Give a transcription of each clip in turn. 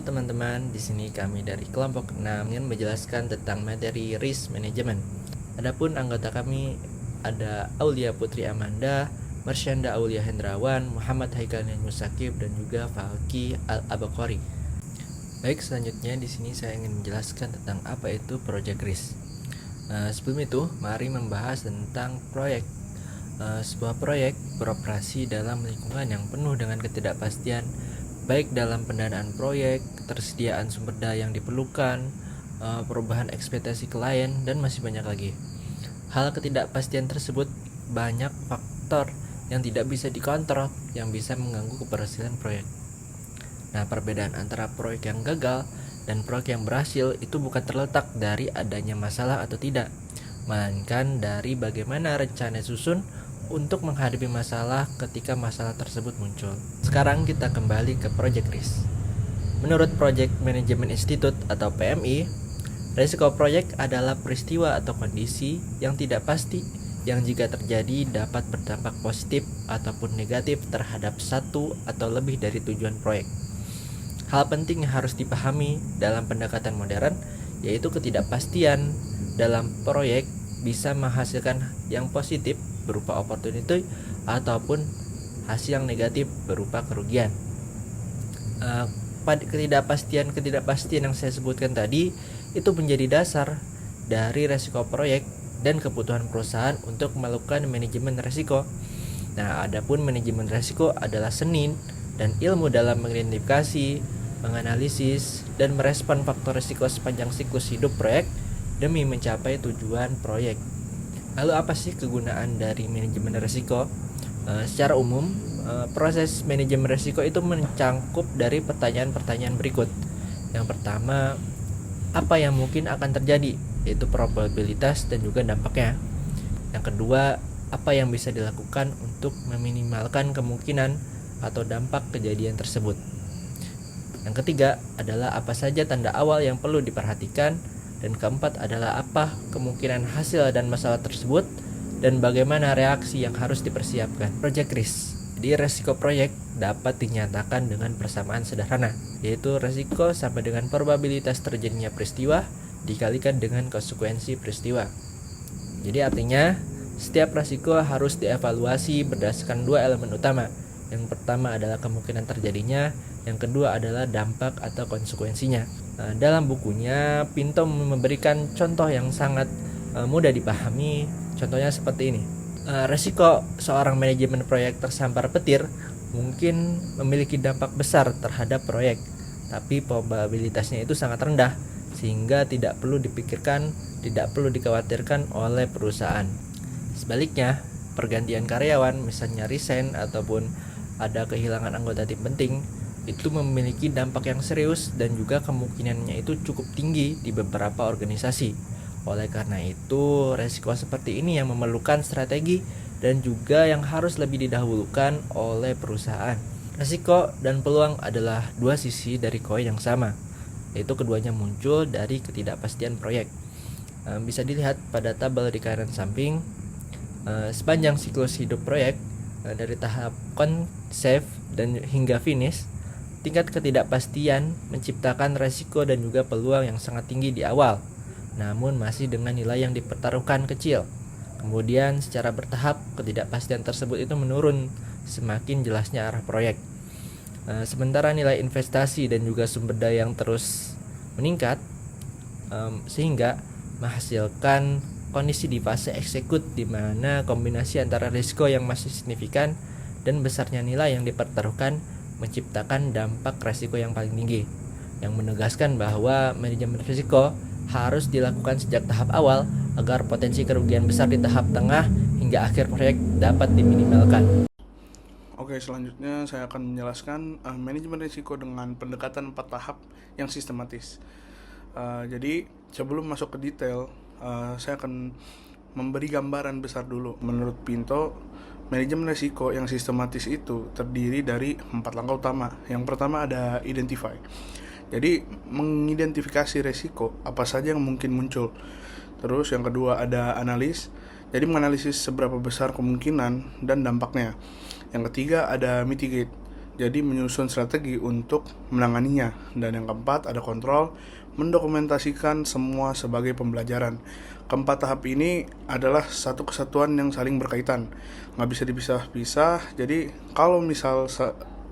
teman-teman, di sini kami dari kelompok 6 yang menjelaskan tentang materi risk management. Adapun anggota kami ada Aulia Putri Amanda, Marsyanda Aulia Hendrawan, Muhammad Haikal Musakib, dan juga Falki Al-Abakhori. Baik, selanjutnya di sini saya ingin menjelaskan tentang apa itu project risk. Sebelum itu, mari membahas tentang proyek. Sebuah proyek beroperasi dalam lingkungan yang penuh dengan ketidakpastian, baik dalam pendanaan proyek, ketersediaan sumber daya yang diperlukan, perubahan ekspektasi klien, dan masih banyak lagi. Hal ketidakpastian tersebut banyak faktor yang tidak bisa dikontrol yang bisa mengganggu keberhasilan proyek. Nah, perbedaan antara proyek yang gagal dan proyek yang berhasil itu bukan terletak dari adanya masalah atau tidak, melainkan dari bagaimana rencana susun untuk menghadapi masalah ketika masalah tersebut muncul. Sekarang kita kembali ke project risk. Menurut Project Management Institute atau PMI, risiko proyek adalah peristiwa atau kondisi yang tidak pasti yang jika terjadi dapat berdampak positif ataupun negatif terhadap satu atau lebih dari tujuan proyek. Hal penting yang harus dipahami dalam pendekatan modern yaitu ketidakpastian dalam proyek bisa menghasilkan yang positif berupa opportunity ataupun hasil yang negatif berupa kerugian. Ketidakpastian yang saya sebutkan tadi itu menjadi dasar dari resiko proyek dan kebutuhan perusahaan untuk melakukan manajemen resiko. Nah, adapun manajemen resiko adalah seni dan ilmu dalam mengidentifikasi, menganalisis, dan merespon faktor resiko sepanjang siklus hidup proyek demi mencapai tujuan proyek. Lalu apa sih kegunaan dari manajemen risiko? Secara umum, proses manajemen risiko itu mencangkup dari pertanyaan-pertanyaan berikut. Yang pertama, apa yang mungkin akan terjadi, yaitu probabilitas dan juga dampaknya. Yang kedua, apa yang bisa dilakukan untuk meminimalkan kemungkinan atau dampak kejadian tersebut. Yang ketiga adalah apa saja tanda awal yang perlu diperhatikan. Dan keempat adalah apa kemungkinan hasil dan masalah tersebut dan bagaimana reaksi yang harus dipersiapkan. Project risk. Jadi resiko proyek dapat dinyatakan dengan persamaan sederhana, yaitu resiko sama dengan probabilitas terjadinya peristiwa dikalikan dengan konsekuensi peristiwa. Jadi artinya setiap resiko harus dievaluasi berdasarkan dua elemen utama. Yang pertama adalah kemungkinan terjadinya, yang kedua adalah dampak atau konsekuensinya. Dalam bukunya, Pinto memberikan contoh yang sangat mudah dipahami. Contohnya seperti ini. Resiko seorang manajemen proyek tersambar petir mungkin memiliki dampak besar terhadap proyek, tapi probabilitasnya itu sangat rendah, sehingga tidak perlu dipikirkan, tidak perlu dikhawatirkan oleh perusahaan. Sebaliknya, pergantian karyawan, misalnya resign ataupun ada kehilangan anggota tim penting, itu memiliki dampak yang serius dan juga kemungkinannya itu cukup tinggi di beberapa organisasi. Oleh karena itu, resiko seperti ini yang memerlukan strategi dan juga yang harus lebih didahulukan oleh perusahaan. Resiko dan peluang adalah dua sisi dari koin yang sama, yaitu keduanya muncul dari ketidakpastian proyek. Bisa dilihat pada tabel di kanan samping. Sepanjang siklus hidup proyek, dari tahap konsep dan hingga finish, tingkat ketidakpastian menciptakan resiko dan juga peluang yang sangat tinggi di awal, namun masih dengan nilai yang dipertaruhkan kecil. Kemudian secara bertahap ketidakpastian tersebut itu menurun semakin jelasnya arah proyek. Sementara nilai investasi dan juga sumber daya yang terus meningkat, sehingga menghasilkan kondisi di fase eksekut di mana kombinasi antara risiko yang masih signifikan dan besarnya nilai yang dipertaruhkan menciptakan dampak resiko yang paling tinggi, yang menegaskan bahwa manajemen risiko harus dilakukan sejak tahap awal agar potensi kerugian besar di tahap tengah hingga akhir proyek dapat diminimalkan. Oke, selanjutnya saya akan menjelaskan manajemen risiko dengan pendekatan 4 tahap yang sistematis. Jadi sebelum masuk ke detail, saya akan memberi gambaran besar dulu. Menurut Pinto, manajemen risiko yang sistematis itu terdiri dari 4 langkah utama. Yang pertama ada identify. Jadi mengidentifikasi risiko apa saja yang mungkin muncul. Terus yang kedua ada analis. Jadi menganalisis seberapa besar kemungkinan dan dampaknya. Yang ketiga ada mitigate. jadi menyusun strategi untuk menanganinya. Dan yang keempat ada kontrol, mendokumentasikan semua sebagai pembelajaran. Keempat tahap ini adalah satu kesatuan yang saling berkaitan, nggak bisa dipisah-pisah. Jadi kalau misal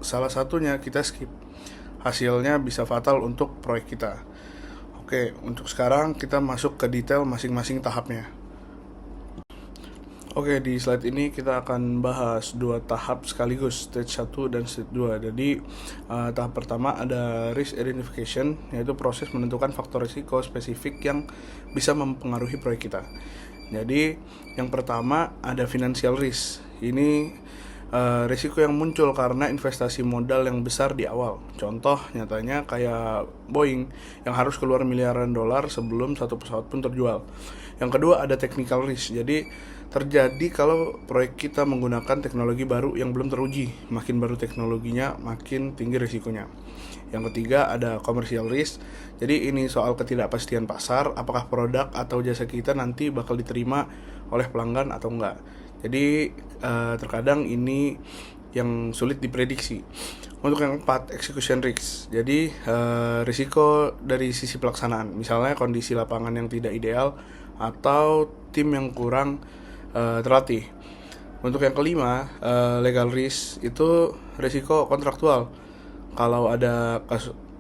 salah satunya kita skip, hasilnya bisa fatal untuk proyek kita. Oke, untuk sekarang kita masuk ke detail masing-masing tahapnya. Oke, di slide ini kita akan bahas dua tahap sekaligus, stage 1 dan stage 2. Jadi, tahap pertama ada risk identification, yaitu proses menentukan faktor risiko spesifik yang bisa mempengaruhi proyek kita. Jadi, yang pertama ada financial risk. Ini risiko yang muncul karena investasi modal yang besar di awal. Contoh nyatanya kayak Boeing yang harus keluar miliaran dolar sebelum satu pesawat pun terjual. Yang kedua ada technical risk. Jadi terjadi kalau proyek kita menggunakan teknologi baru yang belum teruji. Makin baru teknologinya, makin tinggi risikonya. Yang ketiga ada commercial risk. Jadi ini soal ketidakpastian pasar, apakah produk atau jasa kita nanti bakal diterima oleh pelanggan atau enggak. Jadi terkadang ini yang sulit diprediksi. Untuk yang keempat, execution risk. Jadi risiko dari sisi pelaksanaan. Misalnya kondisi lapangan yang tidak ideal atau tim yang kurang terlatih. Untuk yang kelima, legal risk itu risiko kontraktual. Kalau ada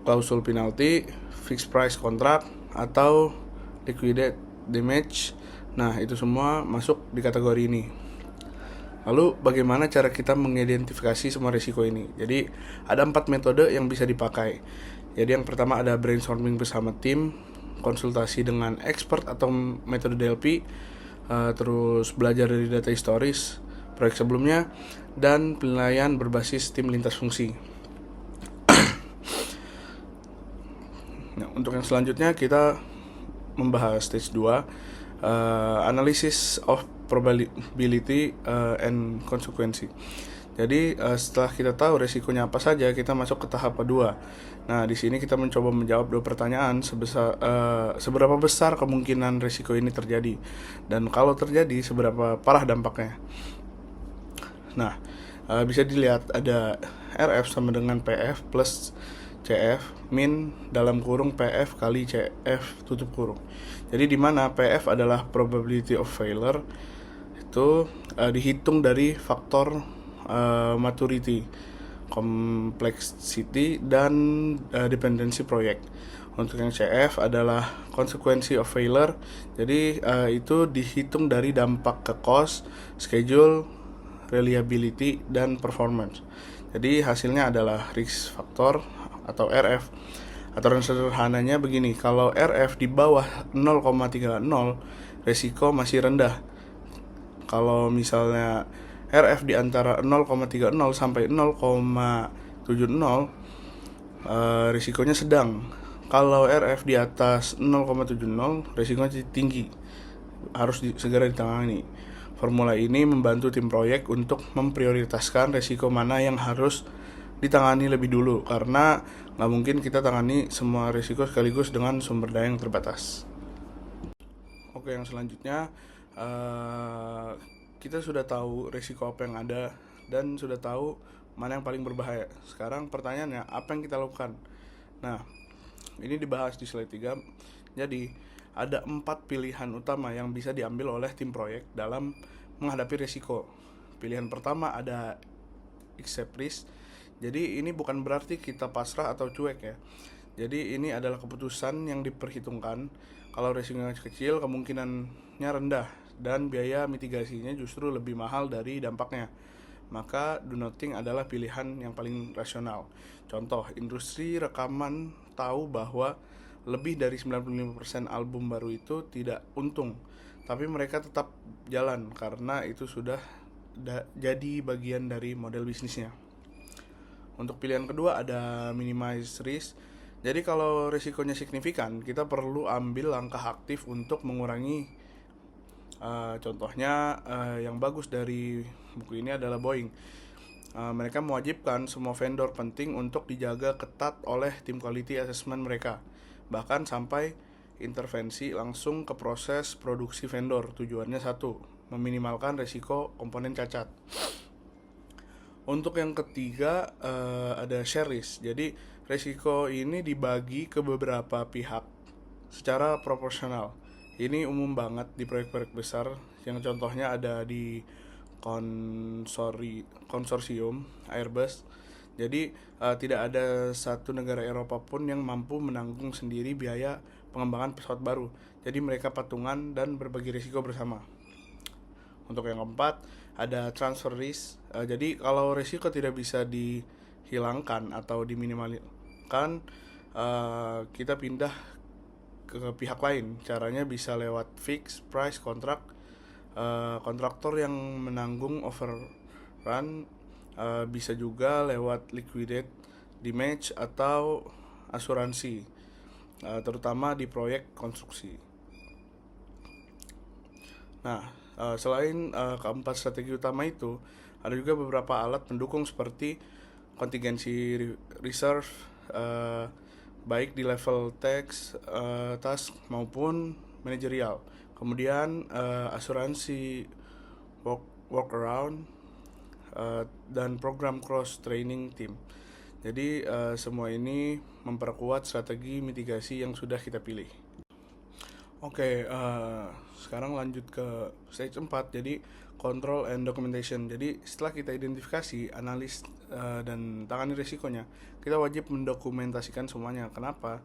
klausul penalti, fixed price kontrak atau liquidated damage, nah itu semua masuk di kategori ini. Lalu bagaimana cara kita mengidentifikasi semua risiko ini? Jadi ada 4 metode yang bisa dipakai. Jadi yang pertama ada brainstorming bersama tim, konsultasi dengan expert atau metode DLP, terus belajar dari data historis proyek sebelumnya, dan penilaian berbasis tim lintas fungsi. Nah, untuk yang selanjutnya kita membahas stage 2, analysis of probability and consequence. Jadi setelah kita tahu resikonya apa saja, kita masuk ke tahap kedua. Nah, di sini kita mencoba menjawab dua pertanyaan seberapa besar kemungkinan risiko ini terjadi, dan kalau terjadi seberapa parah dampaknya. Nah, bisa dilihat ada RF sama dengan PF plus CF min dalam kurung PF kali CF tutup kurung. Jadi di mana PF adalah probability of failure, itu dihitung dari faktor maturity, complexity, dan dependency project. Untuk yang CF adalah consequence of failure. Jadi itu dihitung dari dampak ke cost, schedule, reliability, dan performance. Jadi hasilnya adalah risk factor atau RF. Aturan sederhananya begini, kalau RF di bawah 0,30, resiko masih rendah. Kalau misalnya RF di antara 0,30 sampai 0,70, risikonya sedang. Kalau RF di atas 0,70, risikonya tinggi, harus segera ditangani. Formula ini membantu tim proyek untuk memprioritaskan risiko mana yang harus ditangani lebih dulu, karena nggak mungkin kita tangani semua risiko sekaligus dengan sumber daya yang terbatas. Oke, yang selanjutnya kita sudah tahu risiko apa yang ada dan sudah tahu mana yang paling berbahaya. Sekarang pertanyaannya, apa yang kita lakukan? Nah, ini dibahas di slide 3. Jadi ada 4 pilihan utama yang bisa diambil oleh tim proyek dalam menghadapi risiko. Pilihan pertama ada accept risk. Jadi ini bukan berarti kita pasrah atau cuek ya. Jadi ini adalah keputusan yang diperhitungkan. Kalau risikonya kecil, kemungkinannya rendah, dan biaya mitigasinya justru lebih mahal dari dampaknya. Maka do nothing adalah pilihan yang paling rasional. Contoh, industri rekaman tahu bahwa lebih dari 95% album baru itu tidak untung, tapi mereka tetap jalan karena itu sudah jadi bagian dari model bisnisnya. Untuk pilihan kedua ada minimize risk. Jadi kalau risikonya signifikan, kita perlu ambil langkah aktif untuk mengurangi. Contohnya yang bagus dari buku ini adalah Boeing. Mereka mewajibkan semua vendor penting untuk dijaga ketat oleh tim quality assessment mereka, bahkan sampai intervensi langsung ke proses produksi vendor. Tujuannya satu, meminimalkan risiko komponen cacat. Untuk yang ketiga ada share risk. Jadi resiko ini dibagi ke beberapa pihak secara proporsional. Ini umum banget di proyek-proyek besar yang contohnya ada di konsorsium Airbus. Jadi tidak ada satu negara Eropa pun yang mampu menanggung sendiri biaya pengembangan pesawat baru. Jadi mereka patungan dan berbagi risiko bersama. Untuk yang keempat ada transfer risk. Jadi kalau risiko tidak bisa dihilangkan atau diminimalkan, kita pindah ke pihak lain. Caranya bisa lewat fixed price kontrak, kontraktor yang menanggung overrun, bisa juga lewat liquidated damage atau asuransi, terutama di proyek konstruksi. Nah, selain keempat strategi utama itu, ada juga beberapa alat pendukung seperti kontingensi reserve, baik di level task maupun manajerial. Kemudian asuransi workaround, dan program cross training team. Jadi semua ini memperkuat strategi mitigasi yang sudah kita pilih. Oke, sekarang lanjut ke stage 4, jadi control and documentation. Jadi setelah kita identifikasi, analis, dan tangani risikonya, kita wajib mendokumentasikan semuanya. Kenapa?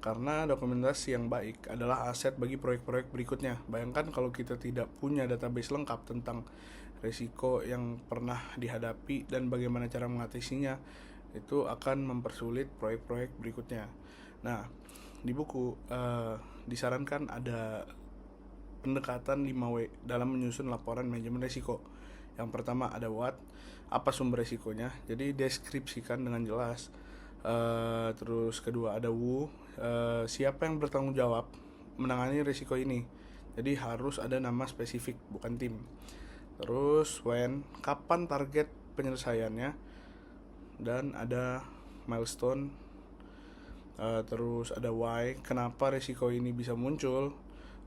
Karena dokumentasi yang baik adalah aset bagi proyek-proyek berikutnya. Bayangkan kalau kita tidak punya database lengkap tentang risiko yang pernah dihadapi dan bagaimana cara mengatasinya, itu akan mempersulit proyek-proyek berikutnya. Nah, di buku disarankan ada pendekatan 5W dalam menyusun laporan manajemen risiko. Yang pertama ada what, apa sumber risikonya, jadi deskripsikan dengan jelas. Terus kedua ada who, siapa yang bertanggung jawab menangani risiko ini, jadi harus ada nama spesifik bukan tim. Terus when, kapan target penyelesaiannya, dan ada milestone. Terus ada why, kenapa risiko ini bisa muncul,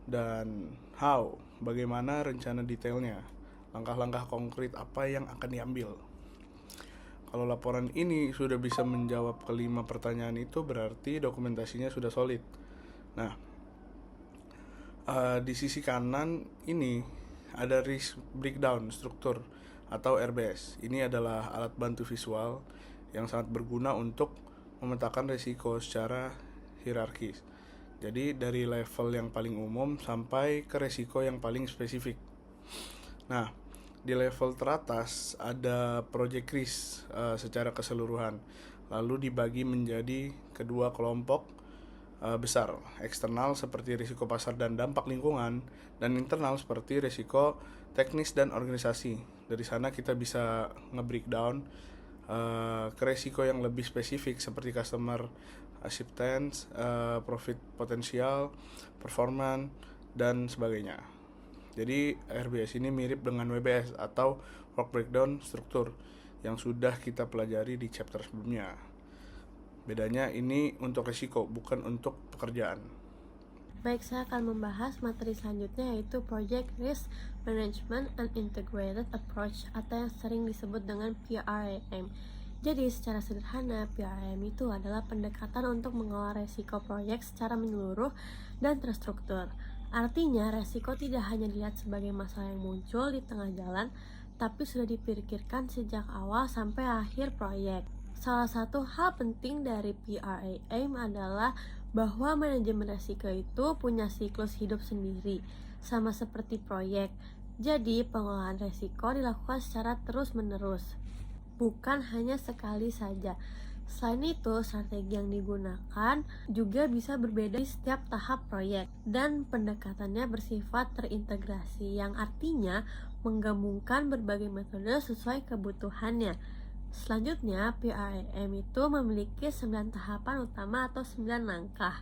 dan how, bagaimana rencana detailnya, langkah-langkah konkret apa yang akan diambil. Kalau laporan ini sudah bisa menjawab kelima pertanyaan itu, berarti dokumentasinya sudah solid. Nah, di sisi kanan ini ada risk breakdown struktur atau RBS. Ini adalah alat bantu visual yang sangat berguna untuk memetakan risiko secara hierarkis. Jadi dari level yang paling umum sampai ke risiko yang paling spesifik. Nah, di level teratas ada project risk secara keseluruhan, lalu dibagi menjadi kedua kelompok besar, eksternal seperti risiko pasar dan dampak lingkungan, dan internal seperti risiko teknis dan organisasi. Dari sana kita bisa nge-breakdown ke risiko yang lebih spesifik seperti customer acceptance, profit potensial, performance, dan sebagainya. Jadi RBS ini mirip dengan WBS atau work breakdown struktur yang sudah kita pelajari di chapter sebelumnya. Bedanya ini untuk risiko, bukan untuk pekerjaan. Baik, saya akan membahas materi selanjutnya, yaitu Project Risk Management and Integrated Approach atau yang sering disebut dengan PRAM. Jadi secara sederhana, PRAM itu adalah pendekatan untuk mengelola resiko proyek secara menyeluruh dan terstruktur. Artinya, resiko tidak hanya dilihat sebagai masalah yang muncul di tengah jalan, tapi sudah dipikirkan sejak awal sampai akhir proyek. Salah satu hal penting dari PRAM adalah bahwa manajemen resiko itu punya siklus hidup sendiri, sama seperti proyek. Jadi, pengelolaan resiko dilakukan secara terus-menerus, bukan hanya sekali saja. Selain itu, strategi yang digunakan juga bisa berbeda di setiap tahap proyek, dan pendekatannya bersifat terintegrasi, yang artinya menggabungkan berbagai metode sesuai kebutuhannya. Selanjutnya, PRAM itu memiliki 9 tahapan utama atau 9 langkah.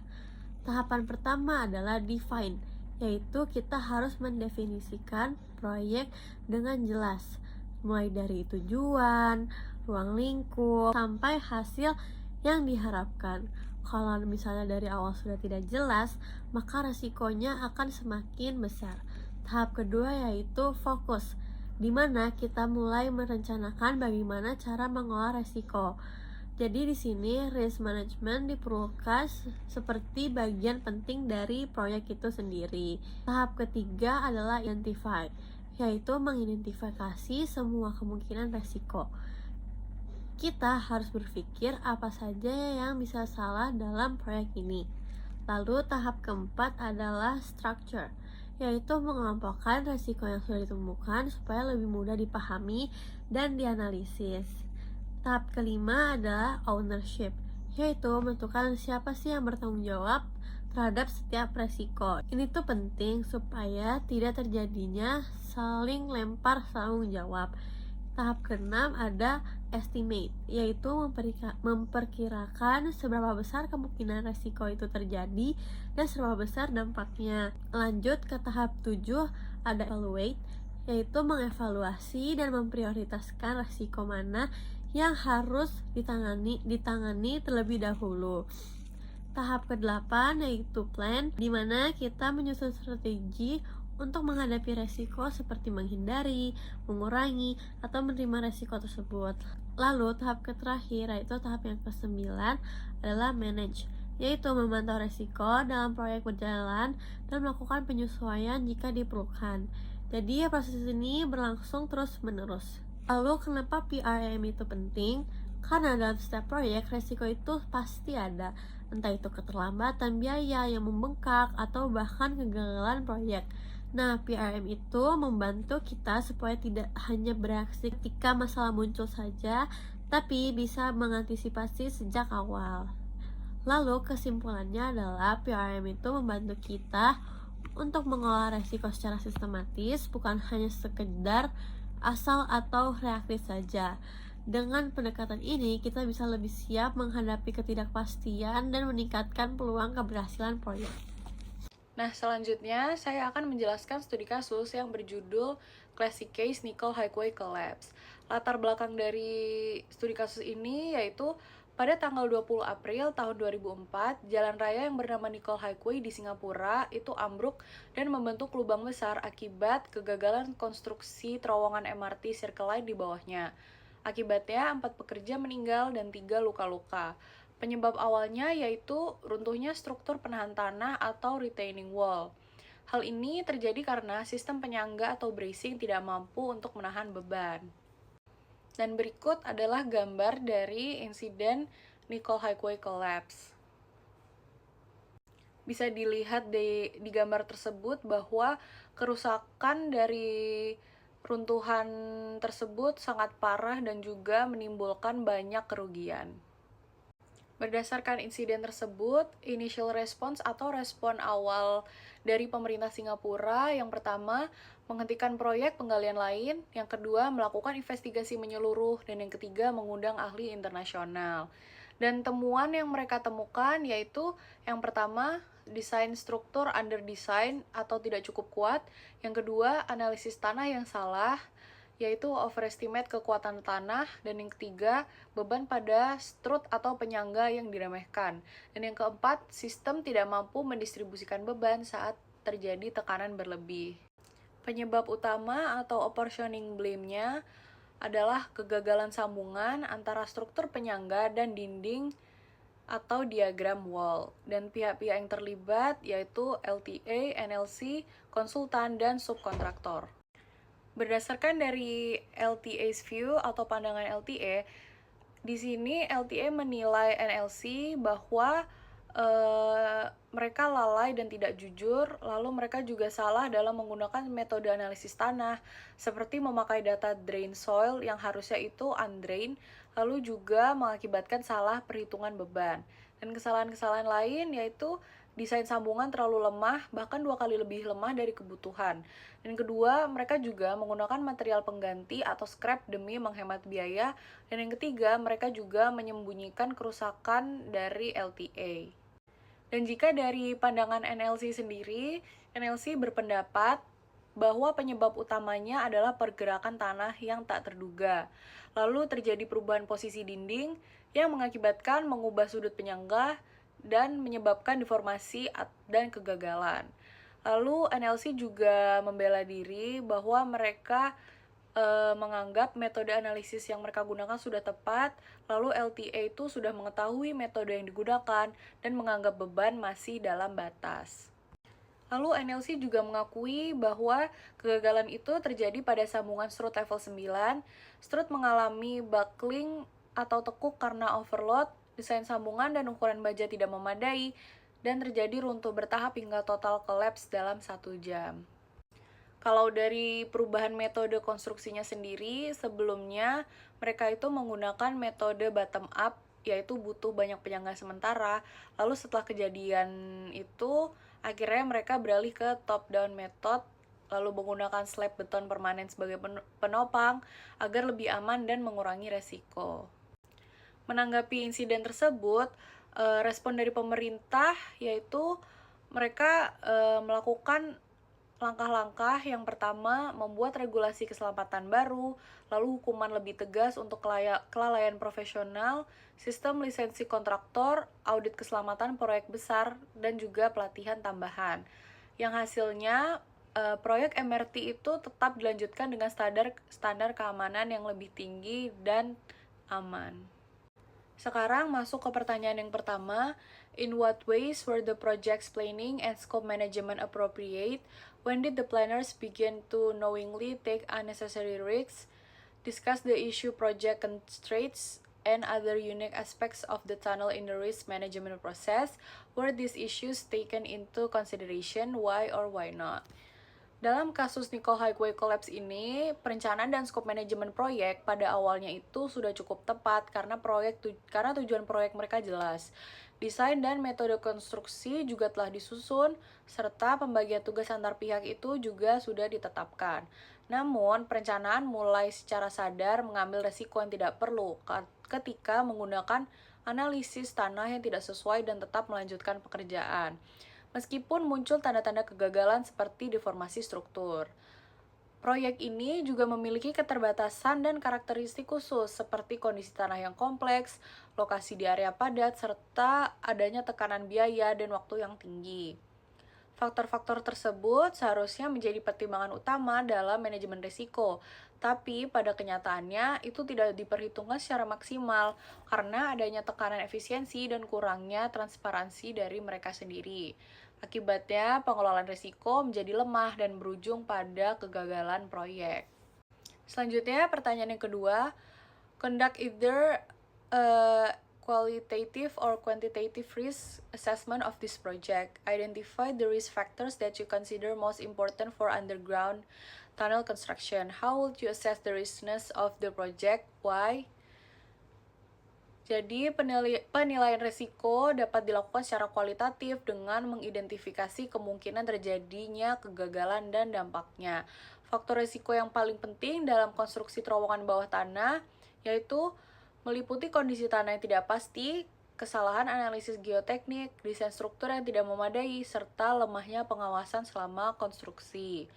Tahapan pertama adalah define, yaitu kita harus mendefinisikan proyek dengan jelas, mulai dari tujuan, ruang lingkup, sampai hasil yang diharapkan. Kalau misalnya dari awal sudah tidak jelas, maka resikonya akan semakin besar. Tahap kedua yaitu fokus. di mana kita mulai merencanakan bagaimana cara mengolah resiko. Jadi di sini risk management diperlukan seperti bagian penting dari proyek itu sendiri. Tahap ketiga adalah identify, yaitu mengidentifikasi semua kemungkinan resiko. Kita harus berpikir apa saja yang bisa salah dalam proyek ini. Lalu tahap keempat adalah structure, yaitu mengelompokkan resiko yang sudah ditemukan supaya lebih mudah dipahami dan dianalisis. Tahap kelima adalah ownership, yaitu menentukan siapa sih yang bertanggung jawab terhadap setiap resiko. Ini tuh penting supaya tidak terjadinya saling lempar tanggung jawab. Tahap keenam ada estimate, yaitu memperkirakan seberapa besar kemungkinan resiko itu terjadi dan seberapa besar dampaknya. Lanjut ke tahap 7 ada evaluate, yaitu mengevaluasi dan memprioritaskan resiko mana yang harus ditangani terlebih dahulu. Tahap ke-8 yaitu plan, di mana kita menyusun strategi untuk menghadapi resiko seperti menghindari, mengurangi, atau menerima resiko tersebut. Lalu tahap terakhir yaitu tahap yang ke-9 adalah manage, yaitu memantau resiko dalam proyek berjalan dan melakukan penyesuaian jika diperlukan. Jadi proses ini berlangsung terus-menerus. Lalu kenapa PRM itu penting? Karena dalam setiap proyek resiko itu pasti ada, entah itu keterlambatan biaya yang membengkak atau bahkan kegagalan proyek. Nah, PRM itu membantu kita supaya tidak hanya bereaksi ketika masalah muncul saja, tapi bisa mengantisipasi sejak awal. Lalu kesimpulannya adalah PRM itu membantu kita untuk mengolah resiko secara sistematis, bukan hanya sekedar asal atau reaktif saja. Dengan pendekatan ini, kita bisa lebih siap menghadapi ketidakpastian dan meningkatkan peluang keberhasilan proyek. Nah, selanjutnya saya akan menjelaskan studi kasus yang berjudul Classic Case Nickel Highway Collapse. Latar belakang dari studi kasus ini yaitu pada tanggal 20 April tahun 2004, jalan raya yang bernama Nickel Highway di Singapura itu ambruk dan membentuk lubang besar akibat kegagalan konstruksi terowongan MRT Circle Line di bawahnya. Akibatnya, 4 pekerja meninggal dan 3 luka-luka. Penyebab awalnya yaitu runtuhnya struktur penahan tanah atau retaining wall. Hal ini terjadi karena sistem penyangga atau bracing tidak mampu untuk menahan beban. Dan berikut adalah gambar dari insiden Nickel Highway Collapse. Bisa dilihat di gambar tersebut bahwa kerusakan dari runtuhan tersebut sangat parah dan juga menimbulkan banyak kerugian. Berdasarkan insiden tersebut, initial response atau respon awal dari pemerintah Singapura yang pertama, menghentikan proyek penggalian lain, yang kedua, melakukan investigasi menyeluruh, dan yang ketiga, mengundang ahli internasional. Dan temuan yang mereka temukan yaitu yang pertama, desain struktur under design atau tidak cukup kuat, yang kedua, analisis tanah yang salah, yaitu overestimate kekuatan tanah, dan yang ketiga, beban pada strut atau penyangga yang diremehkan. Dan yang keempat, sistem tidak mampu mendistribusikan beban saat terjadi tekanan berlebih. Penyebab utama atau apportioning blame-nya adalah kegagalan sambungan antara struktur penyangga dan dinding atau diagram wall. Dan pihak-pihak yang terlibat yaitu LTA, NLC, konsultan, dan subkontraktor. Berdasarkan dari LTA's view atau pandangan LTA, di sini LTA menilai NLC bahwa mereka lalai dan tidak jujur, lalu mereka juga salah dalam menggunakan metode analisis tanah, seperti memakai data drain soil yang harusnya itu undrain, lalu juga mengakibatkan salah perhitungan beban. Dan kesalahan-kesalahan lain yaitu desain sambungan terlalu lemah, bahkan 2 kali lebih lemah dari kebutuhan. Dan kedua, mereka juga menggunakan material pengganti atau scrap demi menghemat biaya. Dan yang ketiga, mereka juga menyembunyikan kerusakan dari LTA. Dan jika dari pandangan NLC sendiri, NLC berpendapat bahwa penyebab utamanya adalah pergerakan tanah yang tak terduga. Lalu terjadi perubahan posisi dinding yang mengakibatkan mengubah sudut penyangga dan menyebabkan deformasi dan kegagalan. Lalu NLC juga membela diri bahwa mereka menganggap metode analisis yang mereka gunakan sudah tepat, lalu LTA itu sudah mengetahui metode yang digunakan dan menganggap beban masih dalam batas. Lalu NLC juga mengakui bahwa kegagalan itu terjadi pada sambungan strut level 9. Strut mengalami buckling atau tekuk karena overload, desain sambungan dan ukuran baja tidak memadai, dan terjadi runtuh bertahap hingga total collapse dalam 1 jam. Kalau dari perubahan metode konstruksinya sendiri, sebelumnya mereka itu menggunakan metode bottom up, yaitu butuh banyak penyangga sementara. Lalu setelah kejadian itu, akhirnya mereka beralih ke top down method, lalu menggunakan slab beton permanen sebagai penopang agar lebih aman dan mengurangi resiko. Menanggapi insiden tersebut, respon dari pemerintah yaitu mereka melakukan langkah-langkah. Yang pertama, membuat regulasi keselamatan baru, lalu hukuman lebih tegas untuk kelalaian profesional, sistem lisensi kontraktor, audit keselamatan proyek besar, dan juga pelatihan tambahan. Yang hasilnya, proyek MRT itu tetap dilanjutkan dengan standar keamanan yang lebih tinggi dan aman. Sekarang masuk ke pertanyaan yang pertama. In what ways were the project's planning and scope management appropriate? When did the planners begin to knowingly take unnecessary risks? Discuss the issue project constraints and other unique aspects of the tunnel in the risk management process. Were these issues taken into consideration? Why or why not? Dalam kasus Nickel Highway Collapse ini, perencanaan dan skop manajemen proyek pada awalnya itu sudah cukup tepat karena tujuan proyek mereka jelas. Desain dan metode konstruksi juga telah disusun, serta pembagian tugas antar pihak itu juga sudah ditetapkan. Namun, perencanaan mulai secara sadar mengambil resiko yang tidak perlu ketika menggunakan analisis tanah yang tidak sesuai dan tetap melanjutkan pekerjaan. Meskipun muncul tanda-tanda kegagalan seperti deformasi struktur. Proyek ini juga memiliki keterbatasan dan karakteristik khusus seperti kondisi tanah yang kompleks, lokasi di area padat, serta adanya tekanan biaya dan waktu yang tinggi. Faktor-faktor tersebut seharusnya menjadi pertimbangan utama dalam manajemen risiko, tapi pada kenyataannya itu tidak diperhitungkan secara maksimal karena adanya tekanan efisiensi dan kurangnya transparansi dari mereka sendiri. Akibatnya, pengelolaan risiko menjadi lemah dan berujung pada kegagalan proyek. Selanjutnya, pertanyaan yang kedua, conduct either qualitative or quantitative risk assessment of this project. Identify the risk factors that you consider most important for underground tunnel construction. How would you assess the riskiness of the project? Why? Jadi, penilaian risiko dapat dilakukan secara kualitatif dengan mengidentifikasi kemungkinan terjadinya kegagalan dan dampaknya. Faktor risiko yang paling penting dalam konstruksi terowongan bawah tanah yaitu meliputi kondisi tanah yang tidak pasti, kesalahan analisis geoteknik, desain struktur yang tidak memadai, serta lemahnya pengawasan selama konstruksi.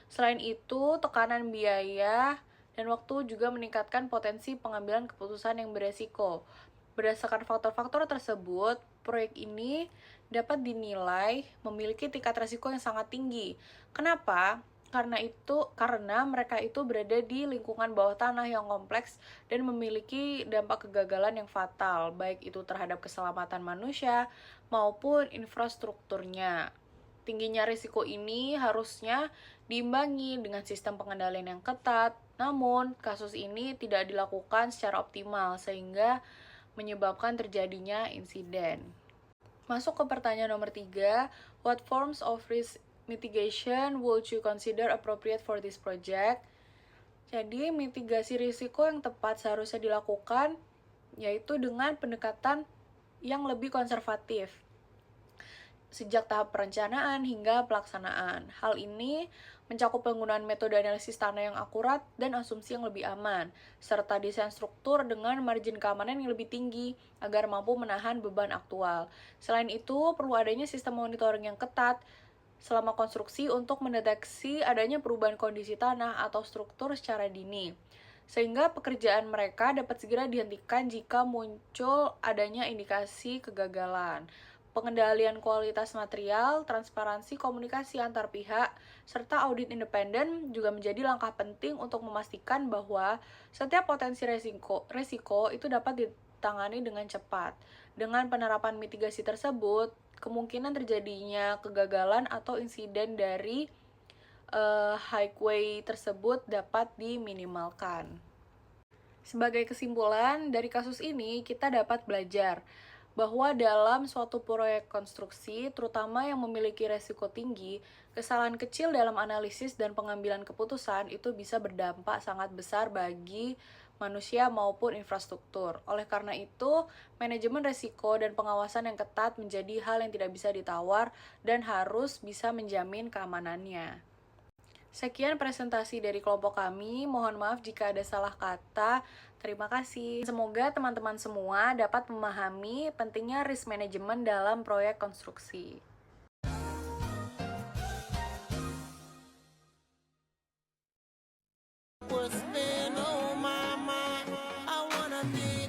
Selain itu, tekanan biaya dan waktu juga meningkatkan potensi pengambilan keputusan yang beresiko. Berdasarkan faktor-faktor tersebut, proyek ini dapat dinilai memiliki tingkat risiko yang sangat tinggi. Kenapa? Karena mereka itu berada di lingkungan bawah tanah yang kompleks dan memiliki dampak kegagalan yang fatal, baik itu terhadap keselamatan manusia maupun infrastrukturnya. Tingginya risiko ini harusnya diimbangi dengan sistem pengendalian yang ketat, namun kasus ini tidak dilakukan secara optimal sehingga menyebabkan terjadinya insiden. Masuk ke pertanyaan nomor 3, what forms of risk mitigation would you consider appropriate for this project? Jadi, mitigasi risiko yang tepat seharusnya dilakukan yaitu dengan pendekatan yang lebih konservatif sejak tahap perencanaan hingga pelaksanaan. Hal ini mencakup penggunaan metode analisis tanah yang akurat dan asumsi yang lebih aman, serta desain struktur dengan margin keamanan yang lebih tinggi agar mampu menahan beban aktual. Selain itu, perlu adanya sistem monitoring yang ketat selama konstruksi untuk mendeteksi adanya perubahan kondisi tanah atau struktur secara dini, sehingga pekerjaan mereka dapat segera dihentikan jika muncul adanya indikasi kegagalan. Pengendalian kualitas material, transparansi komunikasi antar pihak, serta audit independen juga menjadi langkah penting untuk memastikan bahwa setiap potensi resiko itu dapat ditangani dengan cepat. Dengan penerapan mitigasi tersebut, kemungkinan terjadinya kegagalan atau insiden dari highway tersebut dapat diminimalkan. Sebagai kesimpulan, dari kasus ini kita dapat belajar bahwa dalam suatu proyek konstruksi, terutama yang memiliki resiko tinggi, kesalahan kecil dalam analisis dan pengambilan keputusan itu bisa berdampak sangat besar bagi manusia maupun infrastruktur. Oleh karena itu, manajemen resiko dan pengawasan yang ketat menjadi hal yang tidak bisa ditawar dan harus bisa menjamin keamanannya. Sekian presentasi dari kelompok kami, mohon maaf jika ada salah kata. Terima kasih. Semoga teman-teman semua dapat memahami pentingnya risk management dalam proyek konstruksi. What's been on my mind? I wanna be